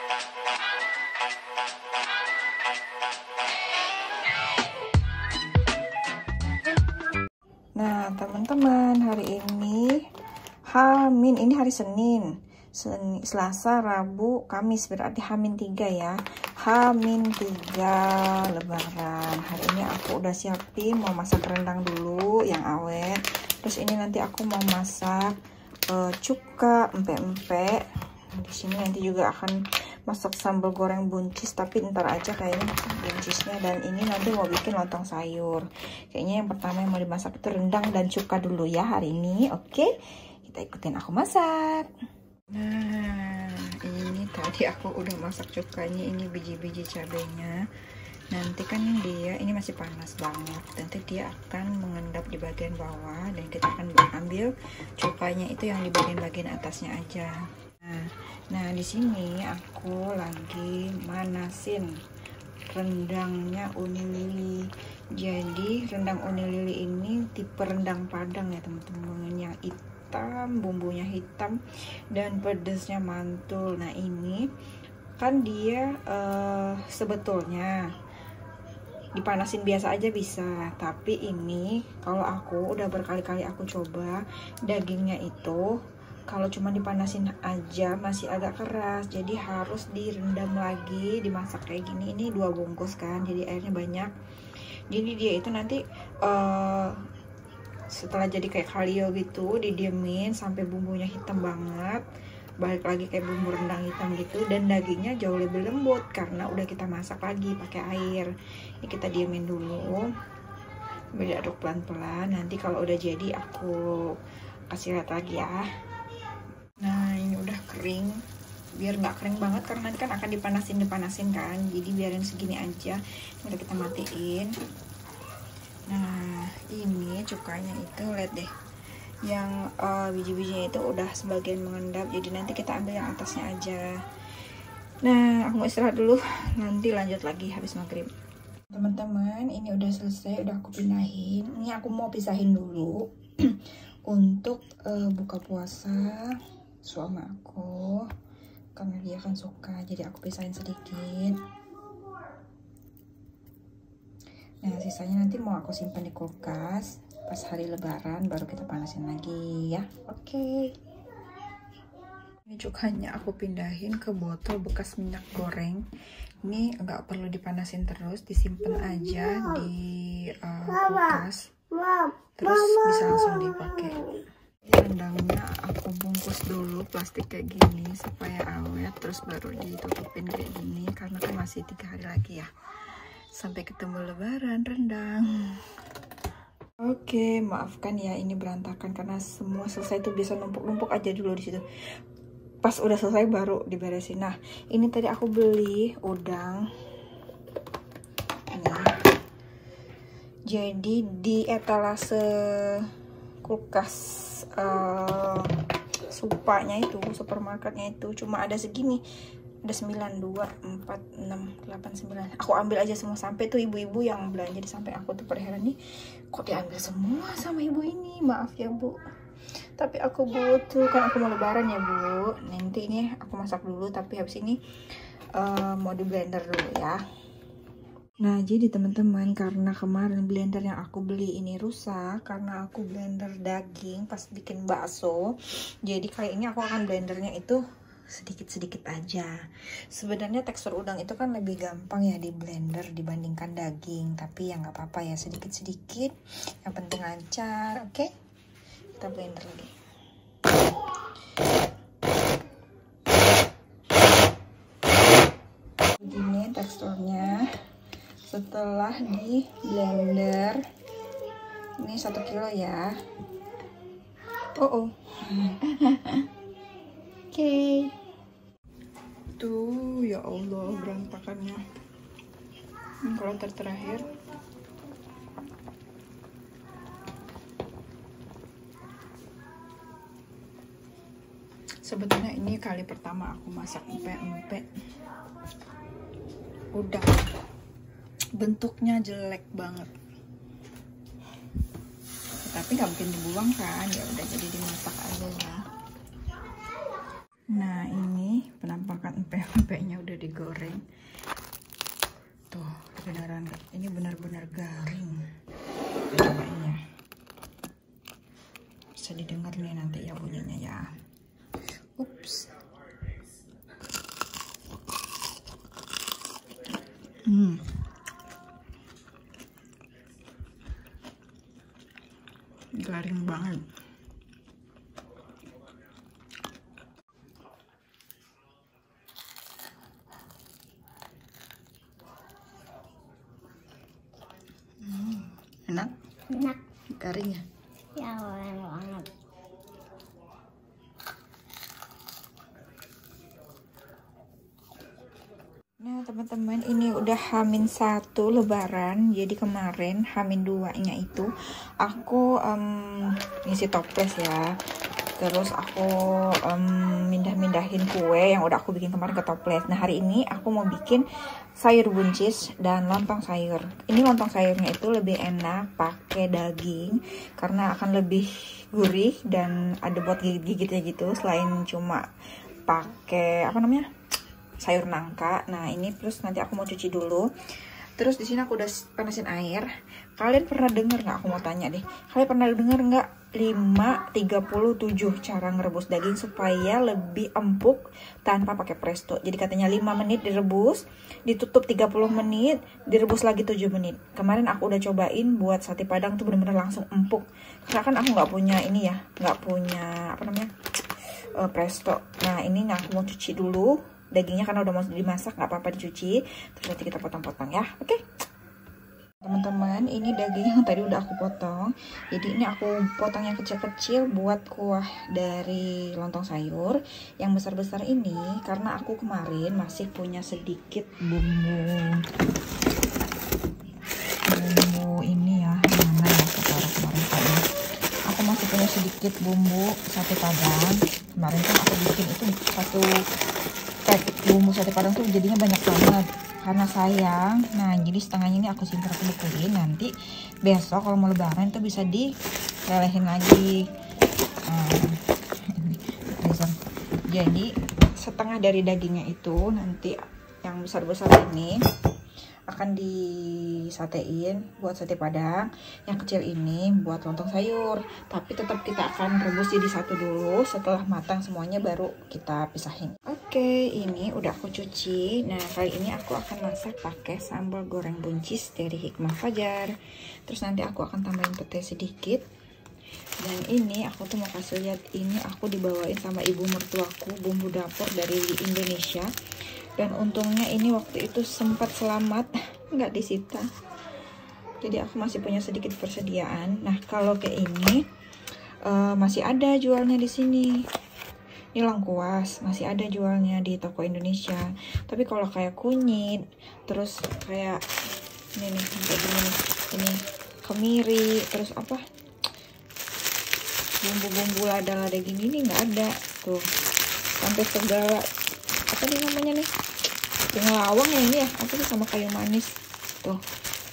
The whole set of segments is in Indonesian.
Nah, teman-teman, hari ini ini hari Senin, Selasa, Rabu, Kamis, berarti H-3 ya. H-3 Lebaran. Hari ini aku udah siapin mau masak rendang dulu yang awet. Terus ini nanti aku mau masak cuka, empek-empek. Di sini nanti juga akan masak sambal goreng buncis, tapi ntar aja kayaknya buncisnya. Dan ini nanti mau bikin lontong sayur. Kayaknya yang pertama yang mau dimasak itu rendang dan cuka dulu ya hari ini. Oke, kita ikutin aku masak. Nah, ini tadi aku udah masak cukanya, ini biji-biji cabenya. Nanti kan dia ini masih panas banget, nanti dia akan mengendap di bagian bawah dan kita akan ambil cukanya itu yang di bagian-bagian atasnya aja. Nah di sini aku lagi manasin rendangnya Uni Lili. Jadi rendang Uni Lili ini tipe rendang Padang ya teman-teman, yang hitam, bumbunya hitam dan pedesnya mantul. Nah ini kan dia sebetulnya dipanasin biasa aja bisa, tapi ini kalau aku udah berkali-kali aku coba, dagingnya itu kalau cuma dipanasin aja masih agak keras, jadi harus direndam lagi, dimasak kayak gini. Ini 2 bungkus kan, jadi airnya banyak. Jadi dia itu nanti setelah jadi kayak kalio gitu, didiemin sampai bumbunya hitam banget, balik lagi kayak bumbu rendang hitam gitu, dan dagingnya jauh lebih lembut karena udah kita masak lagi pakai air. Ini kita diemin dulu, sambil diaduk pelan-pelan. Nanti kalau udah jadi aku kasih lihat lagi ya. Nah ini udah kering, biar nggak kering banget karena nanti kan akan dipanasin kan, jadi biarin segini aja. Udah kita matiin. Nah ini cukanya itu lihat deh, yang biji-bijinya itu udah sebagian mengendap, jadi nanti kita ambil yang atasnya aja. Nah aku mau istirahat dulu, nanti lanjut lagi habis maghrib. Teman-teman, ini udah selesai, udah aku pindahin. Ini aku mau pisahin dulu untuk buka puasa suami aku, karena dia kan suka, jadi aku pisahin sedikit. Nah sisanya nanti mau aku simpan di kulkas, pas hari lebaran baru kita panasin lagi ya. Oke. Ini cukanya aku pindahin ke botol bekas minyak goreng. Ini nggak perlu dipanasin terus, disimpan aja di kulkas, terus bisa langsung dipakai. Rendangnya aku bungkus dulu plastik kayak gini supaya awet, terus baru ditutupin kayak gini karena kan masih 3 hari lagi ya sampai ketemu lebaran rendang. Oke, maafkan ya ini berantakan karena semua selesai tuh biasa numpuk-numpuk aja dulu di situ. Pas udah selesai baru diberesin. Nah, ini tadi aku beli udang. Nih. Jadi di etalase kulkas supanya itu, supermarketnya itu cuma ada segini. Ada 9, 2, 4, 6, 8, 9. Aku ambil aja semua, sampai tuh ibu-ibu yang belanja di samping aku tuh pada heran nih, kok diambil semua sama ibu ini. Maaf ya bu, tapi aku butuh, kan aku mau lebaran ya bu. Nanti ini aku masak dulu, tapi habis ini mau di blender dulu ya. Nah jadi teman-teman, karena kemarin blender yang aku beli ini rusak karena aku blender daging pas bikin bakso, jadi kali ini aku akan blendernya itu sedikit-sedikit aja. Sebenarnya tekstur udang itu kan lebih gampang ya di blender dibandingkan daging, tapi ya nggak apa-apa ya, sedikit-sedikit yang penting lancar. Oke, kita blender lagi. Begini teksturnya setelah di blender. Ini 1 kilo ya. Oke. Tuh ya Allah berantakannya. Kalau terakhir sebetulnya ini kali pertama aku masak empek-empek udang, bentuknya jelek banget, tapi nggak mungkin dibuang kan, ya udah jadi dimasak aja ya. Nah ini penampakan empek-empeknya Garing banget. Enak? Enak. Garing ya? Ya, enak banget. Nah teman-teman, ini udah H-1 lebaran. Jadi kemarin H-2 nya itu aku ngisi toples ya. Terus aku mindahin kue yang udah aku bikin kemarin ke toples. Nah hari ini aku mau bikin sayur buncis dan lontong sayur. Ini lontong sayurnya itu lebih enak pakai daging karena akan lebih gurih dan ada buat gigit-gigitnya gitu. Selain cuma pakai apa namanya, sayur nangka. Nah ini plus nanti aku mau cuci dulu. Terus di sini aku udah panasin air. Kalian pernah dengar nggak? Aku mau tanya deh. Kalian pernah dengar nggak 5:37 cara ngerebus daging supaya lebih empuk tanpa pakai presto? Jadi katanya 5 menit direbus, ditutup 30 menit, direbus lagi 7 menit. Kemarin aku udah cobain buat sate padang tuh bener-bener langsung empuk. Karena kan aku nggak punya ini ya, nggak punya apa namanya, presto. Nah ini aku mau cuci dulu dagingnya karena udah mau dimasak, nggak apa-apa dicuci. Terus nanti kita potong-potong ya, oke? Teman-teman, ini daging yang tadi udah aku potong. Jadi ini aku potong yang kecil-kecil buat kuah dari lontong sayur. Yang besar-besar ini karena aku kemarin masih punya sedikit bumbu ini ya, mana ya sekarang kemarin kayaknya. Aku masih punya sedikit bumbu sate padang. Kemarin kan aku bikin itu satu bumbu sate padang tuh jadinya banyak banget karena sayang. Nah jadi setengahnya ini aku simpan, aku bekulin, nanti besok kalau mau lebaran itu bisa dilelehin lagi. Jadi setengah dari dagingnya itu nanti yang besar-besar ini akan disatein buat sate padang, yang kecil ini buat lontong sayur. Tapi tetap kita akan rebus jadi satu dulu, setelah matang semuanya baru kita pisahin. Oke, ini udah aku cuci. Nah kali ini aku akan masak pakai sambal goreng buncis dari Hikmah Fajar. Terus nanti aku akan tambahin pete sedikit. Dan ini aku tuh mau kasih lihat, ini aku dibawain sama ibu mertuaku bumbu dapur dari Indonesia. Dan untungnya ini waktu itu sempat selamat, nggak disita. Jadi aku masih punya sedikit persediaan. Nah kalau kayak ini masih ada jualnya di sini. Ini lengkuas masih ada jualnya di toko Indonesia. Tapi kalau kayak kunyit, terus kayak ini nih, kayak gini nih, ini kemiri, terus apa, bumbu-bumbu lada-lada gini nih nggak ada tuh. Sampai segala apa nih namanya nih, ngelawang ya ini ya, apa sih, sama kayu manis tuh.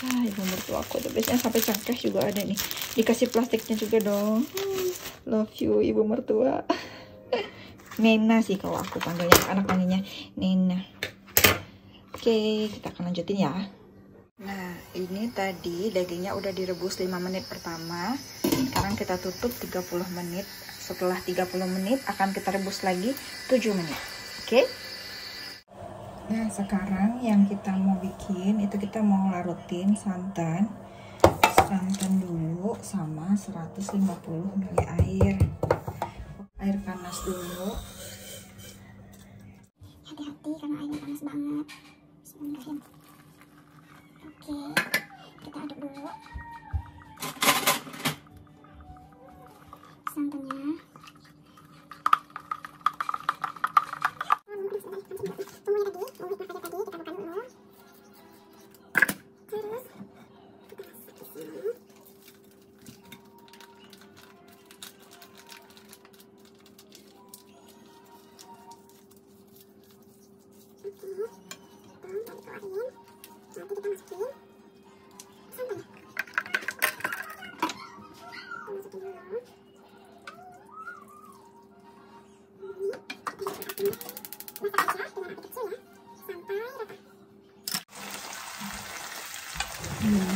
Ibu mertua aku tuh biasanya sampai cangkeh juga ada nih, dikasih plastiknya juga dong. Love you ibu mertua. Nena sih kalau aku panggilnya, anak panggilnya Nena. Oke, kita akan lanjutin ya. Nah ini tadi dagingnya udah direbus 5 menit pertama. Sekarang kita tutup 30 menit. Setelah 30 menit akan kita rebus lagi 7 menit. Oke? Nah sekarang yang kita mau bikin itu, kita mau larutin santan dulu sama 150 ml air panas dulu. Hati-hati karena airnya panas banget. Bismillahirrahmanirrahim. Oke, kita aduk dulu santannya.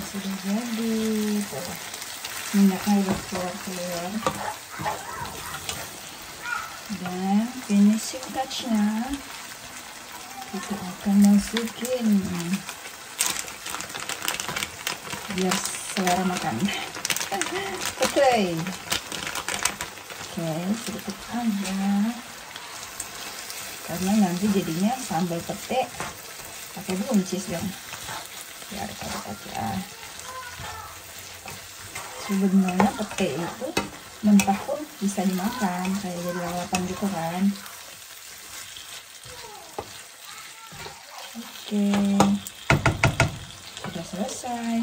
Sudah jadi, minyaknya udah keluar, dan finishing touchnya kita akan masukin biar selera makan. Oke, sedikit aja karena nanti jadinya sambal pete pakai buncis dong. Ya, aduk-aduk aja. Sebenarnya pete itu mentah pun bisa dimakan, kayak jadi lalapan gitu kan. Oke, sudah selesai.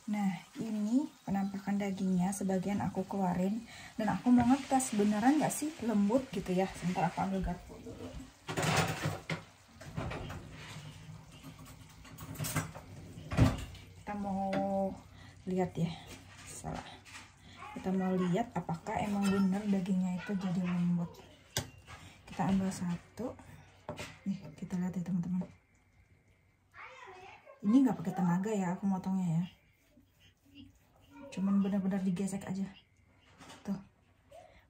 Nah, ini penampakan dagingnya, sebagian aku keluarin dan aku mau ngetes beneran nggak sih lembut gitu ya. Sebentar aku ambil garpu dulu. Kita mau lihat ya, salah. Kita mau lihat apakah emang bener dagingnya itu jadi lembut. Kita ambil satu. Nih, kita lihat ya teman-teman. Ini nggak pakai tenaga ya, aku motongnya ya. Cuman benar-benar digesek aja. Tuh.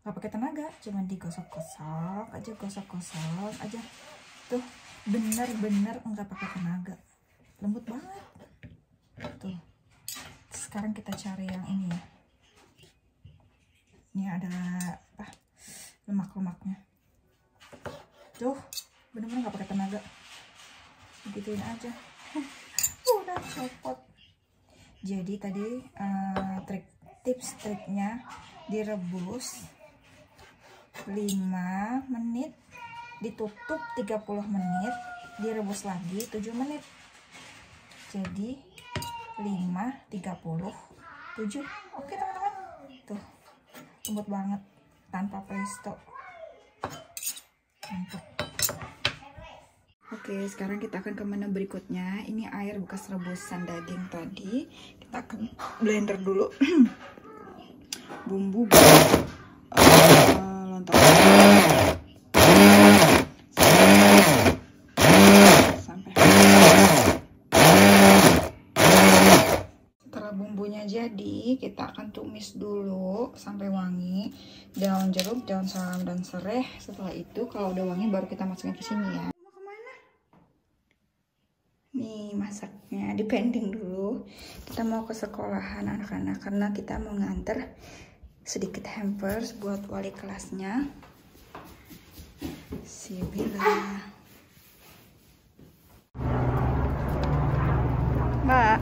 Nggak pakai tenaga, cuman digosok-gosok aja, gosok-gosok aja. Tuh, benar-benar nggak pakai tenaga. Lembut banget. Tuh. Sekarang kita cari yang ini ya. Ini ada apa? Lemak-lemaknya. Tuh, benar-benar nggak pakai tenaga. Begituin aja. Udah copot. Jadi tadi tips-triknya direbus 5 menit, ditutup 30 menit, direbus lagi 7 menit. Jadi 5, 30, 7. Oke teman-teman. Tuh, lembut banget tanpa presto. Mantap. Oke, sekarang kita akan ke menu berikutnya. Ini air bekas rebusan daging tadi. Kita akan blender dulu. Bumbu lontong sampai. Setelah bumbunya jadi, kita akan tumis dulu sampai wangi. Daun jeruk, daun salam, dan serai. Setelah itu, kalau udah wangi, baru kita masukin ke sini ya. Nih masaknya dipending dulu. Kita mau ke sekolahan anak-anak karena kita mau nganter sedikit hampers buat wali kelasnya. Si Bila. Mbak.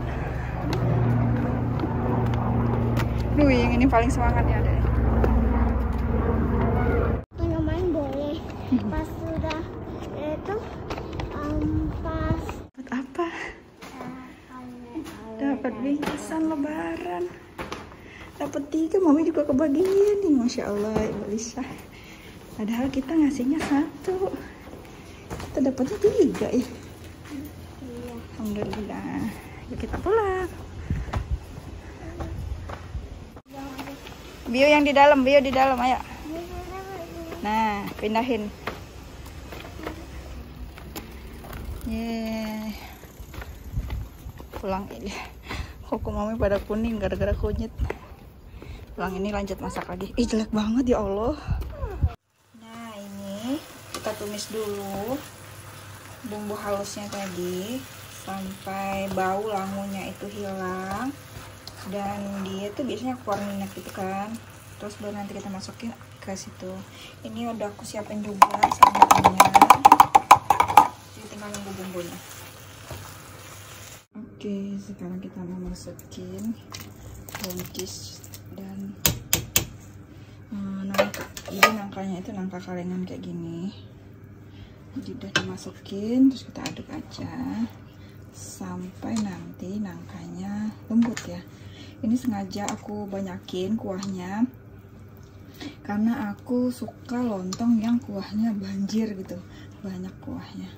Duh, yang ini paling semangat ya deh. Main boleh. Pas sudah itu pas apa? Dapat bingkisan lebaran. Dapat 3, mami juga kebagian nih, masya Allah, Ibu Lisa. Padahal kita ngasihnya 1, kita dapatnya 3 ya. Alhamdulillah. Yuk kita pulang. Bio yang di dalam, Bio di dalam, ayo. Nah, pindahin. Yeay. Pulang ini. Kok mami pada kuning gara-gara kunyit. Pulang ini lanjut masak lagi. Ih, jelek banget ya Allah. Nah, ini kita tumis dulu bumbu halusnya tadi sampai bau langunya itu hilang. Dan dia tuh biasanya keluar minyak gitu kan. Terus baru nanti kita masukin ke situ. Ini udah aku siapin juga sambalnya. Tinggal nunggu bumbunya. Oke, sekarang kita mau masukin buncis dan nangka. Jadi nangkanya itu nangka kalengan kayak gini. Jadi udah dimasukin, terus kita aduk aja sampai nanti nangkanya lembut ya. Ini sengaja aku banyakin kuahnya karena aku suka lontong yang kuahnya banjir gitu, banyak kuahnya.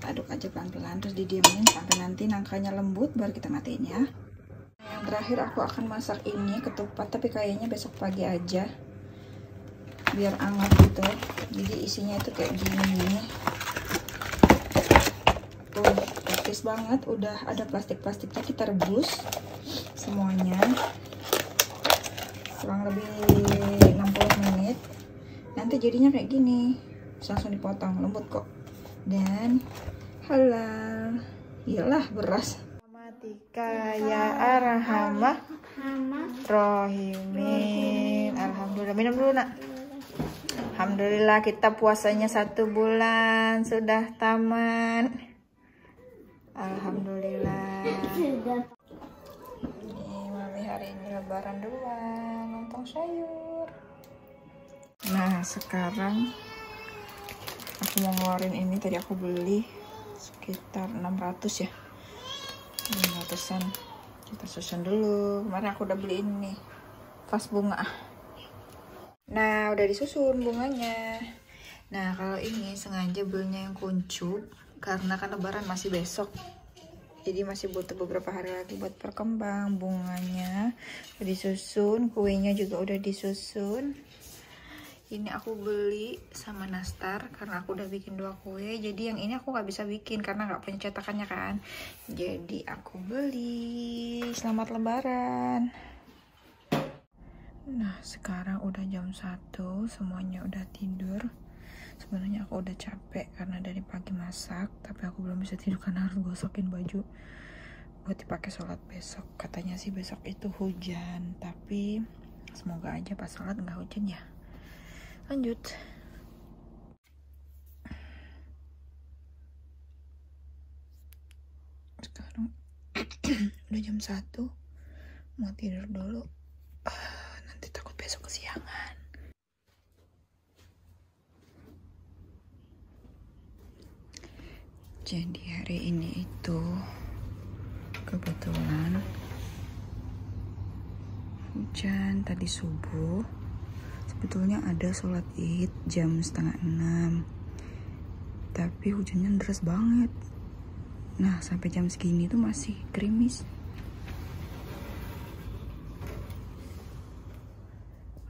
Aduk aja pelan-pelan, terus didiamin sampai nanti nangkanya lembut, baru kita matiin ya. Yang terakhir aku akan masak ini ketupat, tapi kayaknya besok pagi aja biar hangat gitu. Jadi isinya itu kayak gini. Tuh, praktis banget, udah ada plastik-plastiknya. Kita rebus semuanya kurang lebih 60 menit. Nanti jadinya kayak gini, langsung dipotong, lembut kok. Dan halal, iyalah beras. Selamat Tika ya arhamah rohimin. Alhamdulillah, minum dulu nak. Alhamdulillah kita puasanya 1 bulan sudah tamat. Alhamdulillah. Ini mami hari ini lebaran duluan, lontong sayur. Nah sekarang aku mau ngeluarin ini, tadi aku beli sekitar 600 ya, 600-an. Kita susun dulu. Kemarin aku udah beli ini nih, vas bunga. Nah udah disusun bunganya. Nah kalau ini sengaja belinya yang kuncup karena kan lebaran masih besok, jadi masih butuh beberapa hari lagi buat berkembang. Bunganya udah disusun, kuenya juga udah disusun. Ini aku beli sama nastar karena aku udah bikin 2 kue. Jadi yang ini aku nggak bisa bikin karena nggak punya cetakannya kan. Jadi aku beli. Selamat lebaran. Nah sekarang udah jam 1, semuanya udah tidur. Sebenarnya aku udah capek karena dari pagi masak, tapi aku belum bisa tidur karena harus gosokin baju buat dipakai sholat besok. Katanya sih besok itu hujan, tapi semoga aja pas sholat nggak hujan ya. Lanjut. Sekarang udah jam 1, mau tidur dulu. Nanti takut besok kesiangan. Jadi hari ini itu kebetulan hujan tadi subuh. Sebetulnya ada sholat id jam 5:30, tapi hujannya deras banget. Nah sampai jam segini tuh masih gerimis.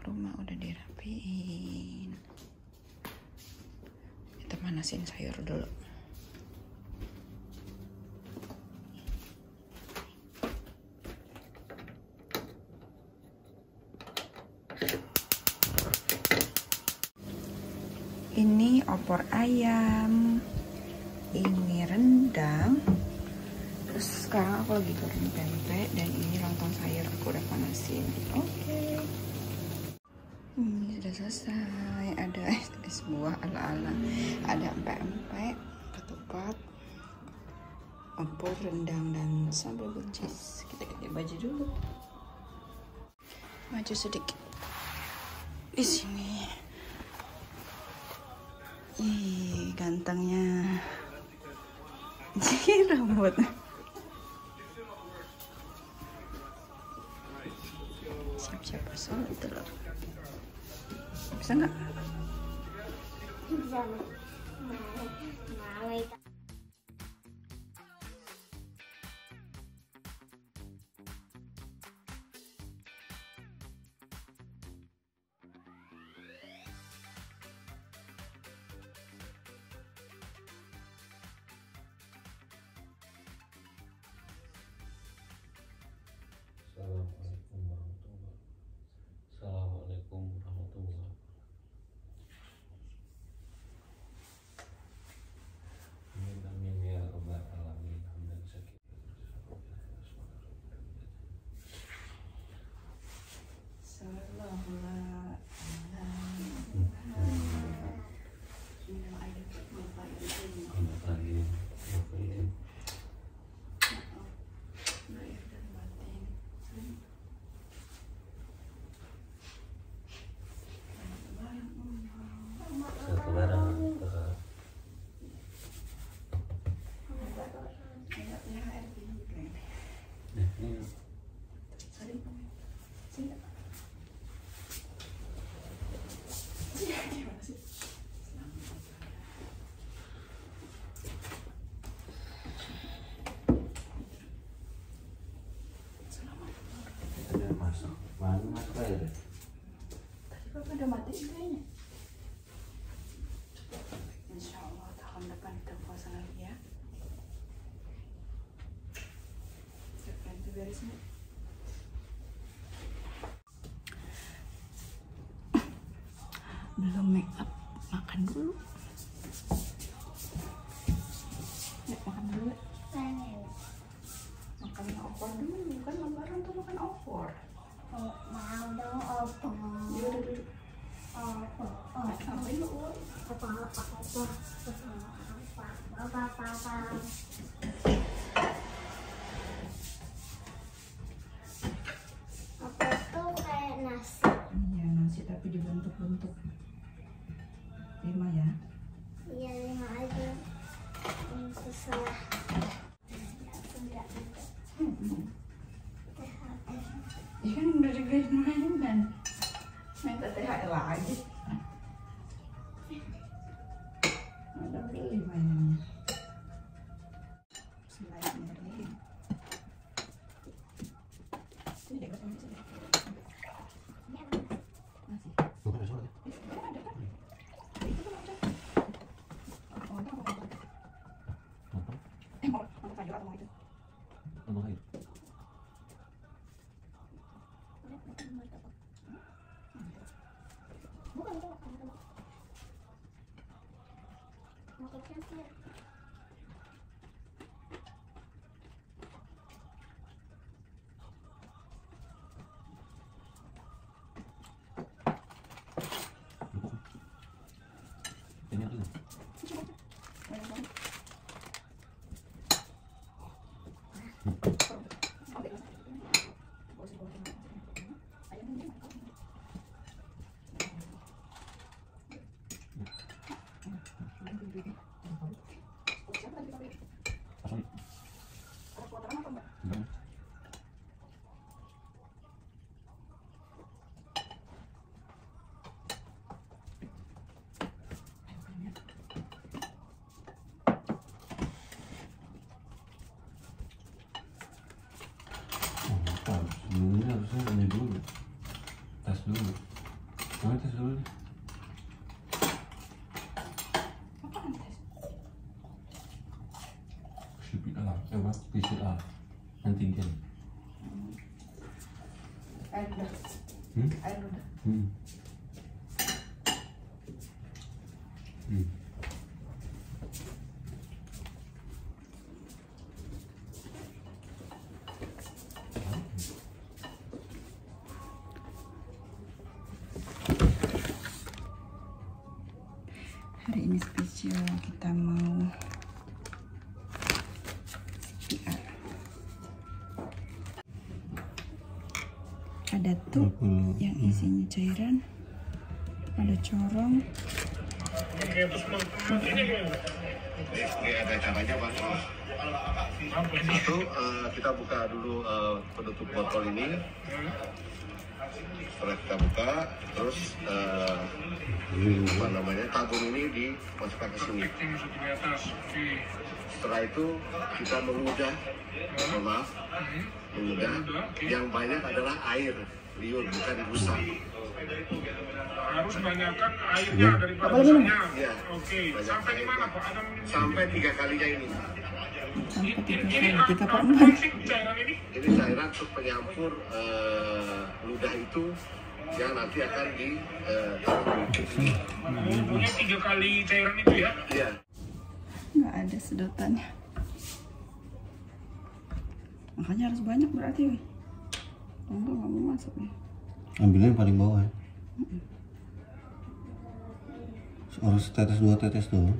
Rumah udah dirapiin. Kita manasin sayur dulu. Ini opor ayam, ini rendang, terus sekarang aku lagi goreng pempek, dan ini lontong sayur aku udah panasin. Oke. Ini sudah selesai. Ada es buah ala-ala, ada empek-empek, ketupat, opor, rendang, dan sambal buncis. Kita ganti baju dulu. Maju sedikit di sini. Ih, gantengnya. Rambut. Siap-siap pasang telur. Bisa nggak? Bisa. Assalamualaikum warahmatullahi wabarakatuh. Amin amin ya rabbal alamin. Hamdan syakir. Tadi Bapak udah matiin kayaknya. Insya Allah tahun depan kita puasa lagi ya. Siapkan itu beresnya. Belum make up, makan dulu. Yuk, makan dulu. Makan Apa tuh kayak nasi? Iya, nasi tapi dibentuk-bentuk. 5 ya. Iya, 5 aja. Ini susah. Ya kan udah digaji mainan. Minta THR lagi. Udah beli mainannya. Bismillahirrahmanirrahim. Sini deh, kasih sini. Masih. Ini apa? Sebelumnya harusnya ini dulu, tes dulu. Coba tes dulu nih. PCR, coba PCR antigen. Air udah. Air udah. Hari ini spesial, kita mau CPR. Ada tuh yang isinya cairan, ada corong. Ini ada caranya Pak. Satu, kita buka dulu penutup botol ini. Setelah kita buka, terus apa namanya, tabung ini dimasukkan ke sini. Setelah itu kita mengudah, mohon maaf, mengudah. Yang banyak adalah air liur, bukan busa. Harus banyakkan airnya daripada busanya. Ya. Oke. Sampai di mana Pak? Ada Sampai 3 kalinya ini. Sampai 3 ini kali, 3 per apa 4. sih cairan ini? Ini cairan untuk penyampur ludah itu yang nanti akan di Punya 3 kali cairan itu ya? Iya. Nggak ada sedotannya, makanya harus banyak berarti. Enggak mau masuk ya. Ambilnya yang paling bawah ya. Harus tetes 2 tetes doang.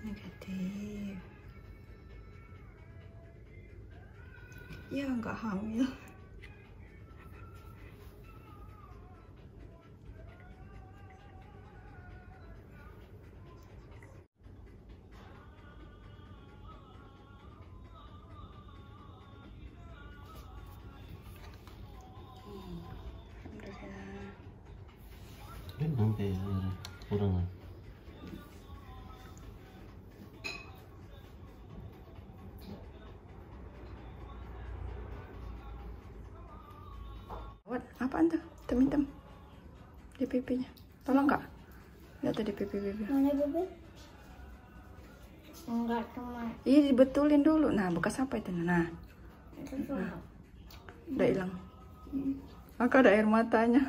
Negatif. Ya nggak hamil. Kan sampai kurang lah. Apaan tuh? Hitam-hitam di pipinya. Tolong nggak? Lihat tadi pipi. Mana bebe? Enggak cuma. Iya, dibetulin dulu. Nah, bekas apa itu? Nah, udah hilang. Maka ada air matanya.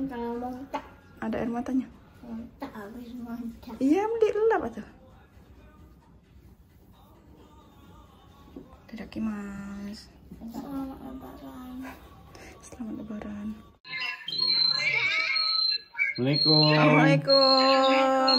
Kalau muntah. Ada air matanya. Muntah habis muntah. Iya, dilap tuh. Itadakimasu. Selamat lebaran. Selamat lebaran. Assalamualaikum. Assalamualaikum.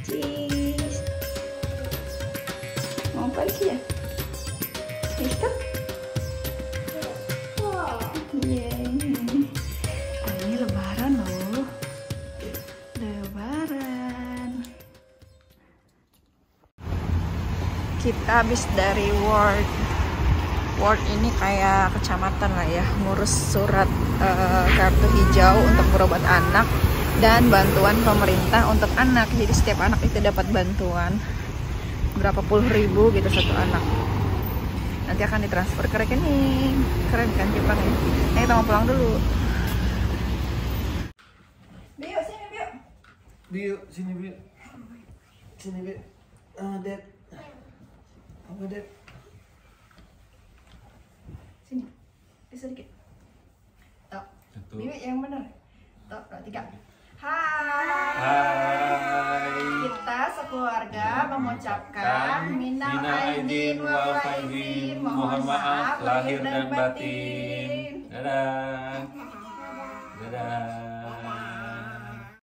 Cheese. Mau pergi ya? Bisa? Yeay. Ini lebaran loh. Lebaran. Kita habis dari Ward. Ward ini kayak kecamatan lah ya, ngurus surat kartu hijau untuk berobat anak dan bantuan pemerintah untuk anak. Jadi setiap anak itu dapat bantuan berapa puluh ribu gitu satu anak. Nanti akan ditransfer ke rekening. Keren kan Jepang ya. Nah, kita mau pulang dulu. Bio, sini Bio. Bio, sini Bio. Sini Bio. Dad. Apa Dad? Sini. Bisa dikit. Tok. Bio yang benar. Tok, 3. Hai. Kita sekeluarga mengucapkan minal aidin wal faizin, mohon maaf lahir dan batin. Dadah. Dadah.